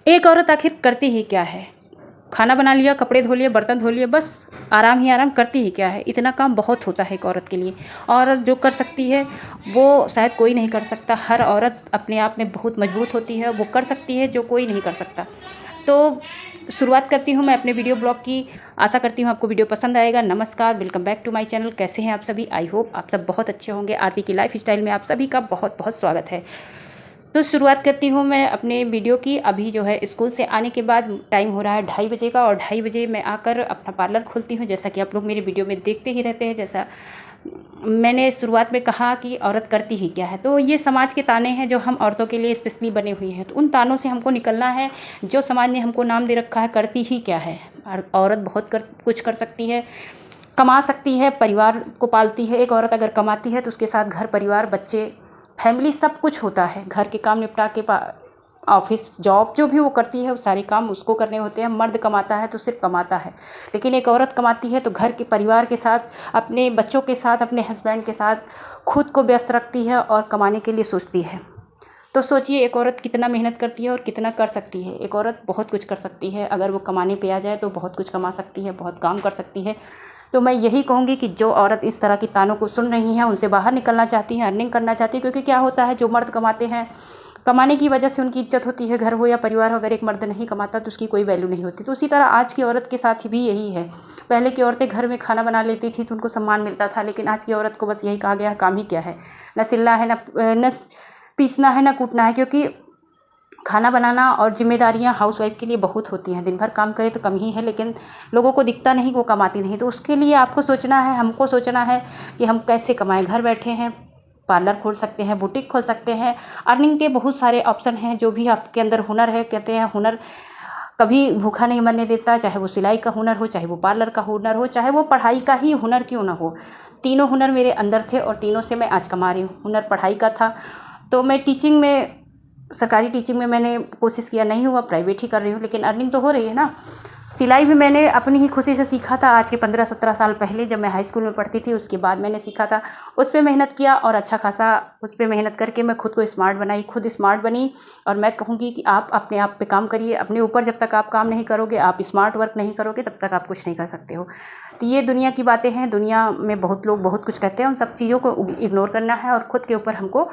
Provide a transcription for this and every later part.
एक औरत आखिर करती ही क्या है? खाना बना लिया, कपड़े धो लिए, बर्तन धो लिए, बस आराम ही आराम करती ही क्या है? इतना काम बहुत होता है एक औरत के लिए। और जो कर सकती है वो शायद कोई नहीं कर सकता। हर औरत अपने आप में बहुत मजबूत होती है, वो कर सकती है जो कोई नहीं कर सकता। तो शुरुआत करती हूँ मैं अपने वीडियो ब्लॉग की। आशा करती हूँ आपको वीडियो पसंद आएगा। नमस्कार, welcome back to my channel. कैसे हैं आप सभी? आई होप आप सब बहुत अच्छे होंगे। आरती की लाइफ स्टाइल में आप सभी का बहुत बहुत स्वागत है। तो शुरुआत करती हूँ मैं अपने वीडियो की। अभी जो है स्कूल से आने के बाद टाइम हो रहा है 2:30 बजे का, और 2:30 बजे मैं आकर अपना पार्लर खोलती हूँ। जैसा कि आप लोग मेरे वीडियो में देखते ही रहते हैं। जैसा मैंने शुरुआत में कहा कि औरत करती ही क्या है, तो ये समाज के ताने हैं जो हम औरतों के लिए स्पेशली बने हुए हैं। तो उन तानों से हमको निकलना है। जो समाज ने हमको नाम दे रखा है करती ही क्या है। औरत बहुत कुछ कर सकती है, कमा सकती है, परिवार को पालती है। एक औरत अगर कमाती है तो उसके साथ घर परिवार, बच्चे, फैमिली सब कुछ होता है। घर के काम निपटा के ऑफिस जॉब जो भी वो करती है वो सारे काम उसको करने होते हैं। मर्द कमाता है तो सिर्फ कमाता है, लेकिन एक औरत कमाती है तो घर के परिवार के साथ, अपने बच्चों के साथ, अपने हस्बैंड के साथ खुद को व्यस्त रखती है और कमाने के लिए सोचती है। तो सोचिए एक औरत कितना मेहनत करती है और कितना कर सकती है। एक औरत बहुत कुछ कर सकती है। अगर वो कमाने पे आ जाए तो बहुत कुछ कमा सकती है, बहुत काम कर सकती है। तो मैं यही कहूँगी कि जो औरत इस तरह की तानों को सुन रही हैं, उनसे बाहर निकलना चाहती हैं, अर्निंग करना चाहती है। क्योंकि क्या होता है, जो मर्द कमाते हैं, कमाने की वजह से उनकी इज्जत होती है, घर हो या परिवार हो। अगर एक मर्द नहीं कमाता तो उसकी कोई वैल्यू नहीं होती। तो उसी तरह आज की औरत के साथ भी यही है। पहले की औरतें घर में खाना बना लेती थी तो उनको सम्मान मिलता था, लेकिन आज की औरत को बस यही कहा गया काम ही क्या है, न सिलना है, न पीसना है, न कूटना है। क्योंकि खाना बनाना और जिम्मेदारियां हाउसवाइफ के लिए बहुत होती हैं। दिन भर काम करे तो कम ही है, लेकिन लोगों को दिखता नहीं, वो कमाती नहीं। तो उसके लिए आपको सोचना है, हमको सोचना है कि हम कैसे कमाएं। घर बैठे हैं, पार्लर खोल सकते हैं, बुटीक खोल सकते हैं। अर्निंग के बहुत सारे ऑप्शन हैं। जो भी आपके अंदर हुनर है, कहते हैं हुनर कभी भूखा नहीं मरने देता। चाहे वो सिलाई का हुनर हो, चाहे वो पार्लर का हुनर हो, चाहे वो पढ़ाई का ही हुनर क्यों ना हो। तीनों हुनर मेरे अंदर थे और तीनों से मैं आज कमा रही हूँ। हुनर पढ़ाई का था तो मैं टीचिंग में, सरकारी टीचिंग में मैंने कोशिश किया, नहीं हुआ, प्राइवेट ही कर रही हूँ, लेकिन अर्निंग तो हो रही है ना। सिलाई भी मैंने अपनी ही खुशी से सीखा था। आज के 15-17 साल पहले जब मैं हाई स्कूल में पढ़ती थी, उसके बाद मैंने सीखा था। उस पर मेहनत किया और अच्छा खासा उस पर मेहनत करके मैं खुद को स्मार्ट बनाई, खुद स्मार्ट बनी। और मैं कहूँगी कि आप अपने आप पे काम करिए। अपने ऊपर जब तक आप काम नहीं करोगे, आप स्मार्ट वर्क नहीं करोगे, तब तक आप कुछ नहीं कर सकते हो। तो ये दुनिया की बातें हैं। दुनिया में बहुत लोग बहुत कुछ कहते हैं, उन सब चीज़ों को इग्नोर करना है और खुद के ऊपर हमको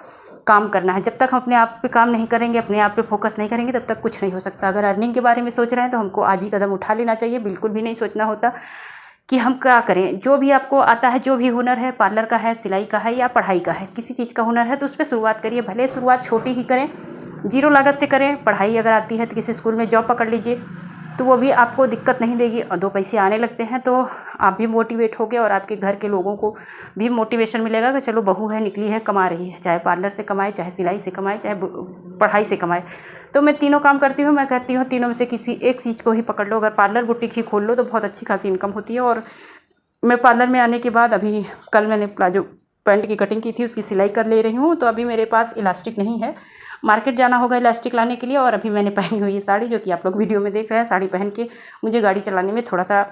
काम करना है। जब तक हम अपने आप पे काम नहीं करेंगे, अपने आप पे फोकस नहीं करेंगे, तब तक कुछ नहीं हो सकता। अगर अर्निंग के बारे में सोच रहे हैं तो हमको आज ही कदम उठा लेना चाहिए। बिल्कुल भी नहीं सोचना होता कि हम क्या करें। जो भी आपको आता है, जो भी हुनर है, पार्लर का है, सिलाई का है या पढ़ाई का है, किसी चीज़ का हुनर है तो उस पर शुरुआत करिए। भले शुरुआत छोटी ही करें, जीरो लागत से करें। पढ़ाई अगर आती है तो किसी स्कूल में जॉब पकड़ लीजिए, तो वो भी आपको दिक्कत नहीं देगी और 2 पैसे आने लगते हैं तो आप भी मोटिवेट होगे और आपके घर के लोगों को भी मोटिवेशन मिलेगा कि चलो बहू है, निकली है, कमा रही है। चाहे पार्लर से कमाए, चाहे सिलाई से कमाए, चाहे पढ़ाई से कमाए। तो मैं तीनों काम करती हूँ। मैं कहती हूँ तीनों में से किसी एक चीज़ को ही पकड़ लो। अगर पार्लर बुटीक ही खोल लो तो बहुत अच्छी खासी इनकम होती है। और मैं पार्लर में आने के बाद अभी कल मैंने प्लाजो पैंट की कटिंग की थी, उसकी सिलाई कर ले रही हूँ। तो अभी मेरे पास इलास्टिक नहीं है, मार्केट जाना होगा इलास्टिक लाने के लिए। और अभी मैंने पहनी हुई है साड़ी, जो कि आप लोग वीडियो में देख रहे हैं। साड़ी पहन के मुझे गाड़ी चलाने में थोड़ा सा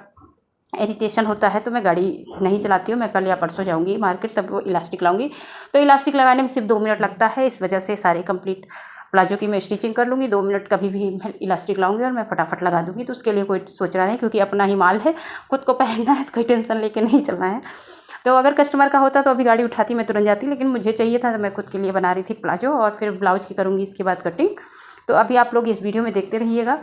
इरिटेशन होता है, तो मैं गाड़ी नहीं चलाती हूँ। मैं कल या परसों जाऊँगी मार्केट, तब वो इलास्टिक लाऊंगी। तो इलास्टिक लगाने में सिर्फ 2 मिनट लगता है। इस वजह से सारे कंप्लीट प्लाजो की मैं स्टिचिंग कर लूँगी। 2 मिनट कभी भी मैं इलास्टिक लाऊंगी और मैं फटाफट लगा दूँगी। तो उसके लिए कोई सोचना नहीं, क्योंकि अपना ही माल है, खुद को पहनना है, तो कोई टेंशन लेके नहीं चलना है। तो अगर कस्टमर का होता तो अभी गाड़ी उठाती, मैं तुरंत जाती, लेकिन मुझे चाहिए था तो मैं खुद के लिए बना रही थी प्लाजो। और फिर ब्लाउज की करूँगी इसके बाद कटिंग। तो अभी आप लोग इस वीडियो में देखते रहिएगा।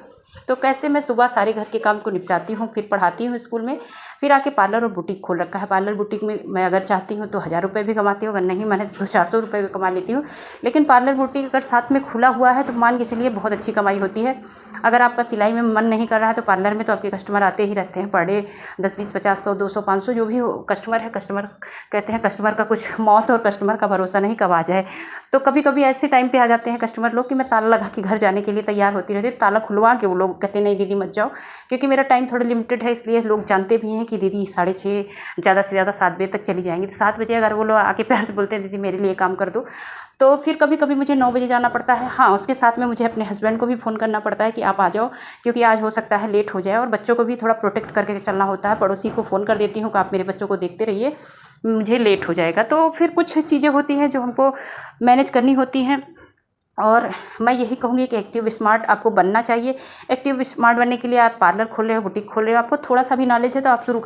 तो कैसे मैं सुबह सारे घर के काम को निपटाती हूँ, फिर पढ़ाती हूँ स्कूल में, फिर आके पार्लर और बुटीक खोल रखा है। पार्लर बुटीक में मैं अगर चाहती हूँ तो 1000 रुपये भी कमाती हूँ, अगर नहीं मैंने तो 400 रुपये भी कमा लेती हूँ। लेकिन पार्लर बुटीक अगर साथ में खुला हुआ है तो मान के चलिए बहुत अच्छी कमाई होती है। अगर आपका सिलाई में मन नहीं कर रहा है तो पार्लर में तो आपके कस्टमर आते ही रहते हैं। पर डे 10, 20, 50, 100, 200, 500 जो भी कस्टमर है। कस्टमर कहते हैं कस्टमर का कुछ मौत और कस्टमर का भरोसा नहीं, कब आ जाए। तो कभी कभी ऐसे टाइम पे आ जाते हैं कस्टमर लोग कि मैं ताला लगा के घर जाने के लिए तैयार होती रहती है। ताला खुलवा के वो लोग कहते नहीं दीदी मत जाओ, क्योंकि मेरा टाइम थोड़ा लिमिटेड है। इसलिए लोग जानते भी हैं कि दीदी 6:30, ज़्यादा से ज़्यादा 7 बजे तक चली जाएंगी। तो 7 बजे अगर वो लोग आके प्यार से बोलते हैं दीदी मेरे लिए काम कर दो, तो फिर कभी कभी मुझे 9 बजे जाना पड़ता है। हाँ, उसके साथ में मुझे अपने हस्बैंड को भी फ़ोन करना पड़ता है कि आप आ जाओ, क्योंकि आज हो सकता है लेट हो जाए। और बच्चों को भी थोड़ा प्रोटेक्ट करके चलना होता है। पड़ोसी को फ़ोन कर देती हूँ कि आप मेरे बच्चों को देखते रहिए, मुझे लेट हो जाएगा। तो फिर कुछ चीज़ें होती हैं जो हमको मैनेज करनी होती हैं। और मैं यही कहूँगी कि एक्टिव स्मार्ट आपको बनना चाहिए। एक्टिव स्मार्ट बनने के लिए आप पार्लर खोल रहे हो, बुटीक खोल रहे हो, आपको थोड़ा सा भी नॉलेज है तो आप शुरू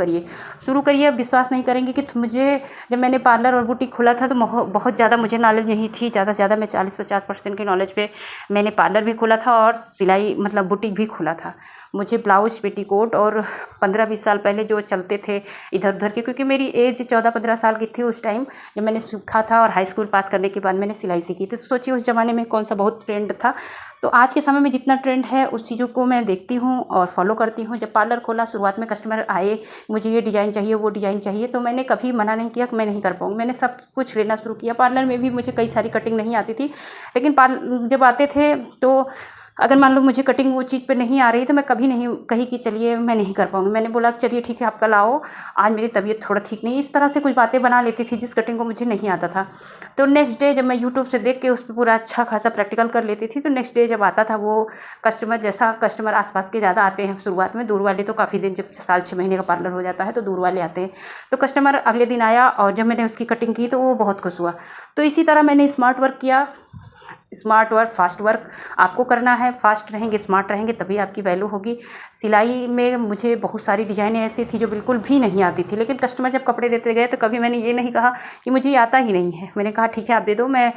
करिए। आप विश्वास नहीं करेंगे कि मुझे जब मैंने पार्लर और बुटीक खोला था तो बहुत ज़्यादा मुझे नॉलेज नहीं थी। ज़्यादा से ज़्यादा मैं 40-50% की नॉलेज पे मैंने पार्लर भी खोला था और सिलाई मतलब बुटीक भी खोला था। मुझे ब्लाउज, पेटीकोट और 15-20 साल पहले जो चलते थे इधर उधर के, क्योंकि मेरी एज 14-15 साल की थी उस टाइम जब मैंने सीखा था और हाई स्कूल पास करने के बाद मैंने सिलाई सीखी थी। तो सोचिए उस ज़माने में कौन सा बहुत ट्रेंड था। तो आज के समय में जितना ट्रेंड है उस चीज़ों को मैं देखती हूँ और फॉलो करती हूँ। जब पार्लर खोला, शुरुआत में कस्टमर आए, मुझे ये डिज़ाइन चाहिए, वो डिज़ाइन चाहिए, तो मैंने कभी मना नहीं किया कि मैं नहीं कर पाऊँगी। मैंने सब कुछ लेना शुरू किया। पार्लर में भी मुझे कई सारी कटिंग नहीं आती थी, लेकिन जब आते थे तो अगर मान लो मुझे कटिंग वो चीज़ पे नहीं आ रही तो मैं कभी नहीं कही कि चलिए मैं नहीं कर पाऊँगी। मैंने बोला चलिए ठीक है आप कल आओ, आज मेरी तबीयत थोड़ा ठीक नहीं। इस तरह से कुछ बातें बना लेती थी जिस कटिंग को मुझे नहीं आता था। तो नेक्स्ट डे जब मैं यूट्यूब से देख के उस पर पूरा अच्छा खासा प्रैक्टिकल कर लेती थी तो नेक्स्ट डे जब आता था वो कस्टमर, जैसा कस्टमर आसपास के ज़्यादा आते हैं शुरुआत में, दूर वाले तो काफ़ी दिन, जब साल 6 महीने का पार्लर हो जाता है तो दूर वाले आते हैं। तो कस्टमर अगले दिन आया और जब मैंने उसकी कटिंग की तो वो बहुत खुश हुआ। तो इसी तरह मैंने स्मार्ट वर्क किया। स्मार्ट वर्क, फास्ट वर्क आपको करना है। फास्ट रहेंगे, स्मार्ट रहेंगे तभी आपकी वैल्यू होगी। सिलाई में मुझे बहुत सारी डिज़ाइनें ऐसी थी जो बिल्कुल भी नहीं आती थी, लेकिन कस्टमर जब कपड़े देते गए तो कभी मैंने ये नहीं कहा कि मुझे ये आता ही नहीं है। मैंने कहा ठीक है आप दे दो, मैं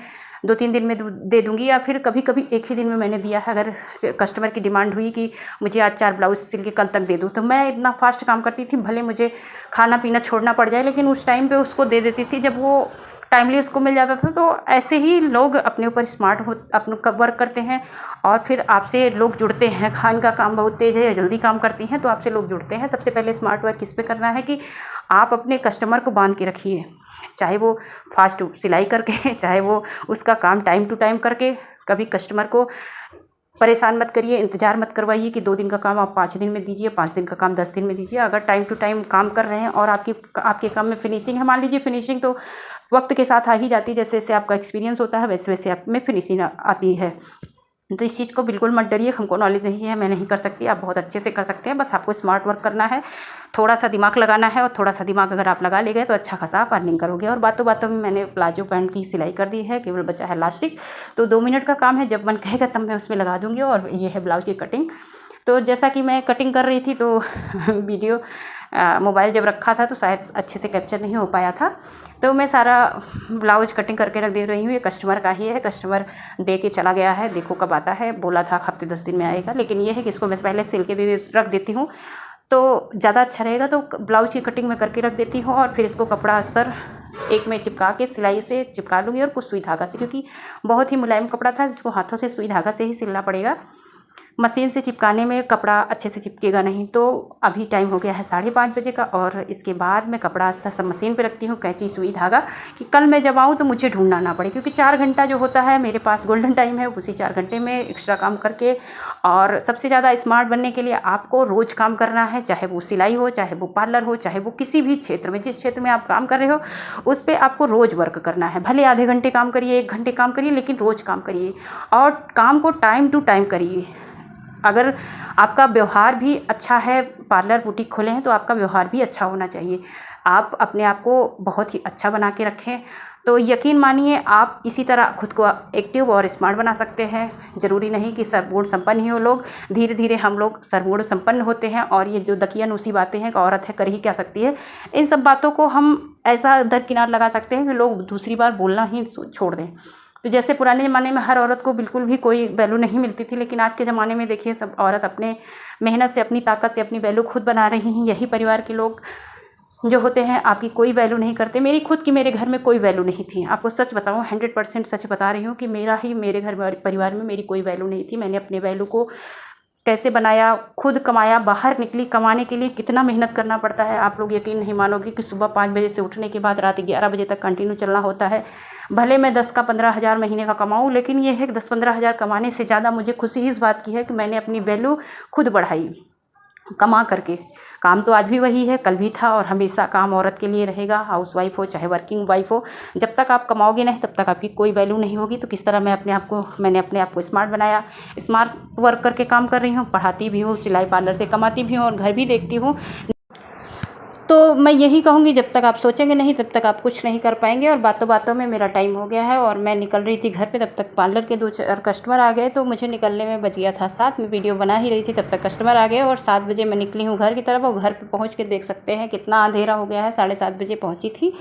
2-3 दिन में दे दूँगी, या फिर कभी कभी एक ही दिन में मैंने दिया है। अगर कस्टमर की डिमांड हुई कि मुझे आज 4 ब्लाउज सिल के कल तक दे दो, तो मैं इतना फास्ट काम करती थी, भले मुझे खाना पीना छोड़ना पड़ जाए, लेकिन उस टाइम पे उसको दे देती थी जब वो टाइमली उसको मिल जाता था। तो ऐसे ही लोग अपने ऊपर स्मार्ट हो, अपना वर्क करते हैं और फिर आपसे लोग जुड़ते हैं। खान का काम बहुत तेज़ है या जल्दी काम करती हैं तो आपसे लोग जुड़ते हैं। सबसे पहले स्मार्ट वर्क इस पे करना है कि आप अपने कस्टमर को बांध के रखिए, चाहे वो फास्ट सिलाई करके, चाहे वो उसका काम टाइम टू टाइम करके। कभी कस्टमर को परेशान मत करिए, इंतज़ार मत करवाइए कि 2 दिन का काम आप 5 दिन में दीजिए, 5 दिन का काम 10 दिन में दीजिए। अगर टाइम टू टाइम काम कर रहे हैं और आपके काम में फिनिशिंग है, मान लीजिए फिनिशिंग तो वक्त के साथ आ ही जाती है, जैसे जैसे आपका एक्सपीरियंस होता है वैसे वैसे आप में फिनिशिंग आती है। तो इस चीज़ को बिल्कुल मत डरिए, हमको नॉलेज नहीं है, मैं नहीं कर सकती, आप बहुत अच्छे से कर सकते हैं। बस आपको स्मार्ट वर्क करना है, थोड़ा सा दिमाग लगाना है, और थोड़ा सा दिमाग अगर आप लगा ले गए तो अच्छा खासा आप अर्निंग करोगे। और बातों बातों में मैंने प्लाजो पैंट की सिलाई कर दी है, केवल बचा है लास्टिक। तो 2 मिनट का काम है, जब मन कहेगा तब मैं उसमें लगा दूँगी। और ये है ब्लाउज की कटिंग। तो जैसा कि मैं कटिंग कर रही थी तो वीडियो मोबाइल जब रखा था तो शायद अच्छे से कैप्चर नहीं हो पाया था। तो मैं सारा ब्लाउज कटिंग करके रख दे रही हूँ। ये कस्टमर का ही है, कस्टमर दे के चला गया है, देखो कब आता है। बोला था हफ्ते 10 दिन में आएगा, लेकिन ये है कि इसको मैं पहले सिल के रख देती हूँ तो ज़्यादा अच्छा रहेगा। तो ब्लाउज की कटिंग मैं करके रख देती हूँ और फिर इसको कपड़ा अस्तर एक में चिपका के सिलाई से चिपका लूँगी और कुछ सुई धागा से, क्योंकि बहुत ही मुलायम कपड़ा था जिसको हाथों से सुई धागा से ही सिलना पड़ेगा। मशीन से चिपकाने में कपड़ा अच्छे से चिपकेगा नहीं। तो अभी टाइम हो गया है 5:30 बजे का, और इसके बाद मैं कपड़ा अस्तर सब मशीन पे रखती हूँ, कैंची सुई धागा, कि कल मैं जब आऊँ तो मुझे ढूंढना ना पड़े। क्योंकि 4 घंटा जो होता है मेरे पास गोल्डन टाइम है, उसी 4 घंटे में एक्स्ट्रा काम करके। और सबसे ज़्यादा स्मार्ट बनने के लिए आपको रोज़ काम करना है, चाहे वो सिलाई हो, चाहे वो पार्लर हो, चाहे वो किसी भी क्षेत्र में, जिस क्षेत्र में आप काम कर रहे हो उस पर आपको रोज़ वर्क करना है। भले आधे घंटे काम करिए, 1 घंटे काम करिए, लेकिन रोज़ काम करिए और काम को टाइम टू टाइम करिए। अगर आपका व्यवहार भी अच्छा है, पार्लर बुटीक खोले हैं तो आपका व्यवहार भी अच्छा होना चाहिए। आप अपने आप को बहुत ही अच्छा बना के रखें तो यकीन मानिए आप इसी तरह खुद को एक्टिव और स्मार्ट बना सकते हैं। ज़रूरी नहीं कि सर्वगुण संपन्न ही हो लोग, धीरे धीरे हम लोग सर्वगुण संपन्न होते हैं। और ये जो दकियानूसी बातें हैं कि औरत है कर ही क्या सकती है, इन सब बातों को हम ऐसा दरकिनार लगा सकते हैं कि लोग दूसरी बार बोलना ही छोड़ दें। तो जैसे पुराने ज़माने में हर औरत को बिल्कुल भी कोई वैल्यू नहीं मिलती थी, लेकिन आज के ज़माने में देखिए सब औरत अपने मेहनत से, अपनी ताकत से अपनी वैल्यू खुद बना रही हैं। यही परिवार के लोग जो होते हैं आपकी कोई वैल्यू नहीं करते। मेरी खुद की मेरे घर में कोई वैल्यू नहीं थी। आपको सच बताऊं, 100% सच बता रही हूँ कि मेरे घर में परिवार में मेरी कोई वैल्यू नहीं थी। मैंने अपने वैल्यू को कैसे बनाया, खुद कमाया, बाहर निकली। कमाने के लिए कितना मेहनत करना पड़ता है आप लोग यकीन नहीं मानोगे कि सुबह 5 बजे से उठने के बाद रात 11 बजे तक कंटिन्यू चलना होता है। भले मैं 10 का 15 हज़ार महीने का कमाऊँ, लेकिन ये है कि 10-15 हज़ार कमाने से ज़्यादा मुझे खुशी इस बात की है कि मैंने अपनी वैल्यू खुद बढ़ाई कमा करके। काम तो आज भी वही है, कल भी था और हमेशा काम औरत के लिए रहेगा, हाउसवाइफ हो चाहे वर्किंग वाइफ हो। जब तक आप कमाओगे नहीं तब तक आपकी कोई वैल्यू नहीं होगी। तो किस तरह मैंने अपने आप को स्मार्ट बनाया, स्मार्ट वर्क करके काम कर रही हूँ, पढ़ाती भी हूँ, सिलाई पार्लर से कमाती भी हूँ और घर भी देखती हूँ। तो मैं यही कहूँगी, जब तक आप सोचेंगे नहीं तब तक आप कुछ नहीं कर पाएंगे। और बातों बातों में मेरा टाइम हो गया है और मैं निकल रही थी घर पे, तब तक पार्लर के 2-4 कस्टमर आ गए, तो मुझे निकलने में बज गया था 7। में वीडियो बना ही रही थी, तब तक कस्टमर आ गए और 7 बजे मैं निकली हूँ घर की तरफ। और घर पे पहुँच के देख सकते हैं कितना अंधेरा हो गया है। 7:30 बजे पहुँची थी,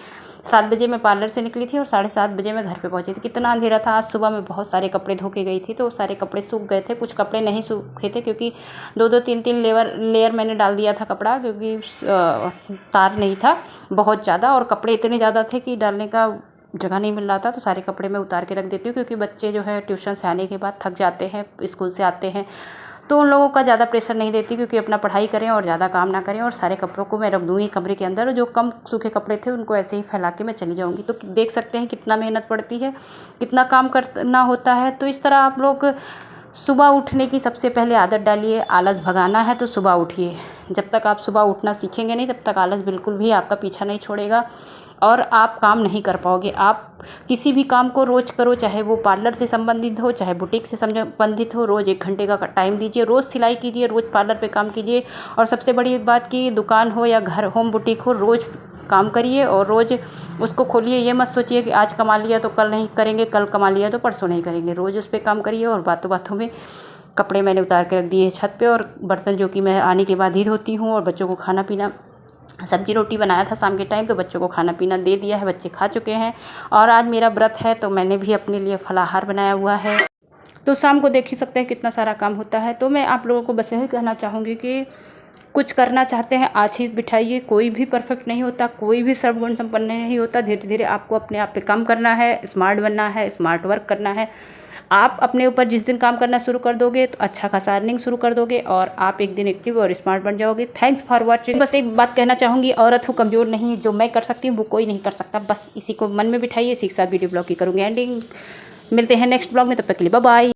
7 बजे मैं पार्लर से निकली थी और 7:30 बजे मैं घर पे पहुँची थी। कितना अंधेरा था। आज सुबह मैं बहुत सारे कपड़े धो के गई थी, तो सारे कपड़े सूख गए थे, कुछ कपड़े नहीं सूखे थे क्योंकि 2-2 3-3 लेयर मैंने डाल दिया था कपड़ा, क्योंकि तार नहीं था बहुत ज़्यादा और कपड़े इतने ज़्यादा थे कि डालने का जगह नहीं मिल रहा था। तो सारे कपड़े मैं उतार के रख देती हूँ, क्योंकि बच्चे जो है ट्यूशन से आने के बाद थक जाते हैं, स्कूल से आते हैं, तो उन लोगों का ज़्यादा प्रेशर नहीं देती, क्योंकि अपना पढ़ाई करें और ज़्यादा काम ना करें। और सारे कपड़ों को मैं रख दूँगी कमरे के अंदर, और जो कम सूखे कपड़े थे उनको ऐसे ही फैला के मैं चली जाऊँगी। तो देख सकते हैं कितना मेहनत पड़ती है, कितना काम करना होता है। तो इस तरह आप लोग सुबह उठने की सबसे पहले आदत डालिए। आलस भगाना है तो सुबह उठिए। जब तक आप सुबह उठना सीखेंगे नहीं, तब तक आलस बिल्कुल भी आपका पीछा नहीं छोड़ेगा और आप काम नहीं कर पाओगे। आप किसी भी काम को रोज़ करो, चाहे वो पार्लर से संबंधित हो, चाहे बुटीक से संबंधित हो। रोज़ 1 घंटे का टाइम दीजिए, रोज़ सिलाई कीजिए, रोज़ पार्लर पे काम कीजिए। और सबसे बड़ी बात कि दुकान हो या घर, होम बुटीक हो, रोज़ काम करिए और रोज़ उसको खोलिए। ये मत सोचिए कि आज कमा लिया तो कल नहीं करेंगे, कल कमा लिया तो परसों नहीं करेंगे। रोज़ उस पर काम करिए। और बातों बातों में कपड़े मैंने उतार के रख दिए छत पे, और बर्तन जो कि मैं आने के बाद ही धोती हूँ। और बच्चों को खाना पीना, सब्जी रोटी बनाया था शाम के टाइम, तो बच्चों को खाना पीना दे दिया है, बच्चे खा चुके हैं। और आज मेरा व्रत है, तो मैंने भी अपने लिए फलाहार बनाया हुआ है। तो शाम को देख ही सकते हैं कितना सारा काम होता है। तो मैं आप लोगों को बस यही कहना चाहूँगी कि कुछ करना चाहते हैं आज ही बिठाइए। कोई भी परफेक्ट नहीं होता, कोई भी सर्वगुण संपन्न नहीं होता। धीरे धीरे आपको अपने आप पे काम करना है, स्मार्ट बनना है, स्मार्ट वर्क करना है। आप अपने ऊपर जिस दिन काम करना शुरू कर दोगे तो अच्छा खासा अर्निंग शुरू कर दोगे और आप एक दिन एक्टिव और स्मार्ट बन जाओगे। Thanks for watching. बस एक बात कहना चाहूँगी, औरत हो, कमज़ोर नहीं। जो मैं कर सकती हूँ वो कोई नहीं कर सकता। बस इसी को मन में बिठाइए। इसी के साथ वीडियो ब्लॉग की करूँगी एंडिंग। मिलते हैं नेक्स्ट ब्लॉग में, तब तक के लिए बाय बाय।